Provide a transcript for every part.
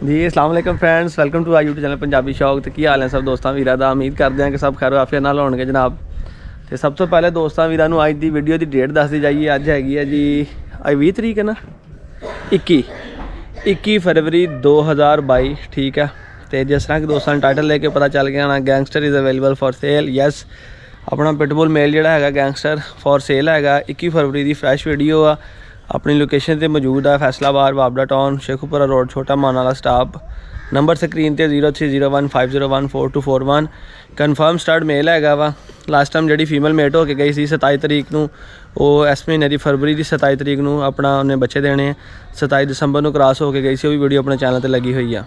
जी अस्सलाम वालेकुम friends, welcome to our YouTube channel Punjabi Shauq. तो की हाल है सब दोस्तों वीरां दा? उम्मीद करते हैं कि सब खैर आफियत नाल होणगे जनाब। तो सब तो पहले दोस्तों वीरां नूं अज दी वीडियो की डेट दस दी जाइए। अज हैगी है जी अज 20 तरीक है ना, 21 फरवरी 2022, ठीक है। तो जिस तरह कि दोस्तों टाइटल लेके पता चल गया ना, gangster is available for sale. Yes, अपना पिटबुल मेल जिहड़ा हैगा गैंगस्टर फॉर सेल हैगा। 21 फरवरी की फ्रैश वीडियो आ, अपनी लोकेशन पर मौजूद है फैसलाबाद बाबड़ा टाउन शेखुपुरा रोड छोटा मानाला स्टाप। नंबर स्क्रीन पर 0301501441। कन्फर्म स्टार्ट मेल हैगा वा। लास्ट टाइम जी फीमेल मेट होके गई सी 27 तरीक नूं, वो इस महीने की फरवरी की 27 तरीक नूं अपना उन्हें बच्चे देने। 27 दिसंबर नूं क्रॉस होके गई सी, वो भी वीडियो अपने चैनल पर लगी हुई है,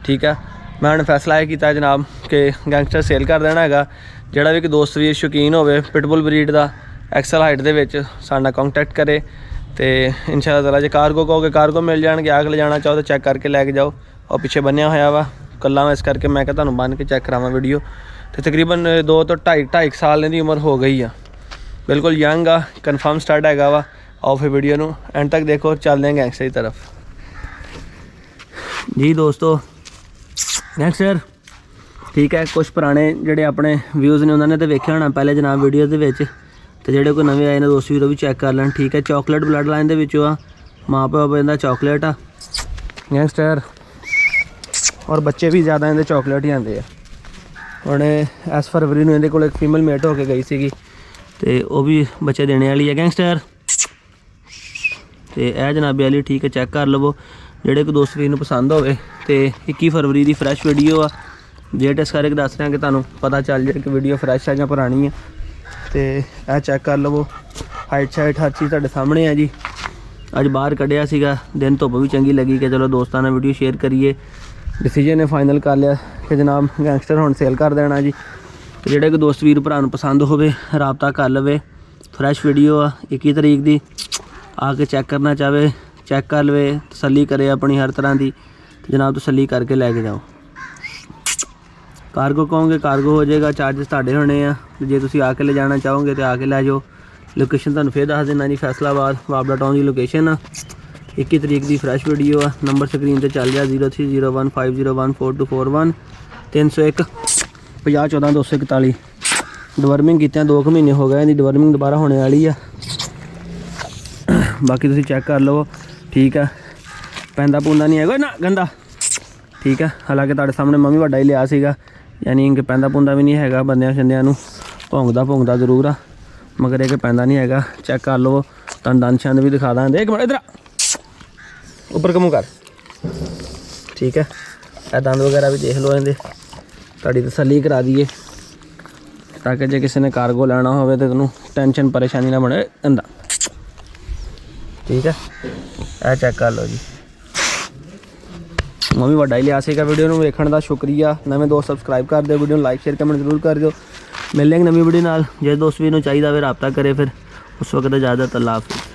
ठीक है। मैं हुण फैसला यह किया जनाब कि गैंगस्टर सेल कर देना है। जिहड़ा भी कोई दोस्त वीर शौकीन होवे पिटबुल ब्रीड का एक्सल हाइट दे विच साडे नाल कॉन्टैक्ट करे। तो इंशाअल्लाह ताला जो कार्गो कहोगे कार्गो मिल जाएंगे। आग ले जाना चाहो तो चैक करके लैके जाओ। और पिछे बनिया होया वा कला वा, इस करके मैं क्या तुहानूं बन के चैक करावा वीडियो। तो तकरीबन 2 तो 2.5 साल की उम्र हो गई है, बिल्कुल यंग आ। कन्फर्म स्टार्ट हैगा वा। आओ फिर वीडियो नूं एंड तक देखो, चलते हैं गैंगस्टर की तरफ। जी दोस्तों गैंगस्टर ठीक है, कुछ पुराने जोड़े अपने व्यूज़ ने उन्होंने तो वेख्या होना पहले जनाब वीडियो के। तो जोड़े कोई नवे आए ने दोस्त वीर भी चैक कर लैन, ठीक है। चॉकलेट ब्लड लाइन के विचों आ, माँ प्यो इहदा चॉकलेट आ गैंगस्टर, और बच्चे भी ज़्यादा इहदे चॉकलेट ही आते हैं। हुण इस फरवरी में इहदे कोल एक फीमेल मेट होके गई सी, तो वह भी बच्चे देने वाली है गैंगस्टर। तो यह जनाबे वाली ठीक है, चैक कर लवो जोड़े कोई दोस्त वीर नूं पसंद होवे। तो 21 फरवरी की फ्रैश वीडियो आ। डेट इस करके दस रहे हैं कि तुहानूं पता चल जाए कि वीडियो फ्रैश है या पुरानी है। तो यह चैक कर लवो, हाइट शाइट हर चीज़ तुहाडे सामने है जी। अज बाहर कढ़िया सीगा, दिन धुप्प भी चंगी लगी कि चलो दोस्तों ने वीडियो शेयर करिए। डिसीजन ने फाइनल कर लिया कि जनाब गैंगस्टर हुण सेल कर देना जी। तो जोड़े कोई दोस्त वीर भरा नूं पसंद होवे राबता कर लवे। फ्रैश वीडियो आ 21 तरीक की, आके चैक करना चाहे चैक कर लवे, तसली करे अपनी हर तरह की। तो जनाब तसली करके लैके जाओ। कार्गो कहोगे कार्गो हो जाएगा, चार्जिस तुहाडे होने आ। जे तुसीं आके ले जाना चाहोगे तो आके लै जाओ। लोकेशन तुहानूं फिर दस देना जी, फैसलाबाद बाबड़ा टाउन की लोकेशन आ। 21 तरीक की फ्रैश वीडियो आ। नंबर स्क्रीन पर चल रहा 0301501441 301 50 14 241। डिवर्मिंग कीतियां 2 महीने हो गए, डिवर्मिंग दोबारा होने वाली है। बाकी तुसीं चैक कर लो, ठीक है। पैंदा पूंदा नहीं है ना गंदा, ठीक है। हालांकि तुहाडे सामने मैं भी वड्डा ही लिया सीगा, यानी कि पैंदा पूंदा भी नहीं है। बंदियां शंदियां नूं भौंकदा जरूर आ, मगर एक पैंदा नहीं है। चैक कर लो, तुहानूं दंद छंद भी दिखा दें। एक मिनट इधर ऊपर कमू कर, ठीक है। यह दंद वगैरह भी देख लो, इहदे तुहाडी तसल्ली करा दीए, ताकि जे किसी ने कार्गो लैना हो तो तुहानूं टेंशन परेशानी ना बने इंदा, ठीक है। यह चैक कर लो जी। मैं भी वड्डा ही लिया सीगा। वीडियो नूं वेखण दा शुक्रिया। नवे दोस्त सबसक्राइब कर दो, वीडियो लाइक शेयर कमेंट जरूर कर दो। मिलने एक नवी वीडियो नाल। जे दोस्त भी नूं चाहिदा होवे राबता करे फिर। उस वक्त इजाज़त, अल्लाह हाफिज़।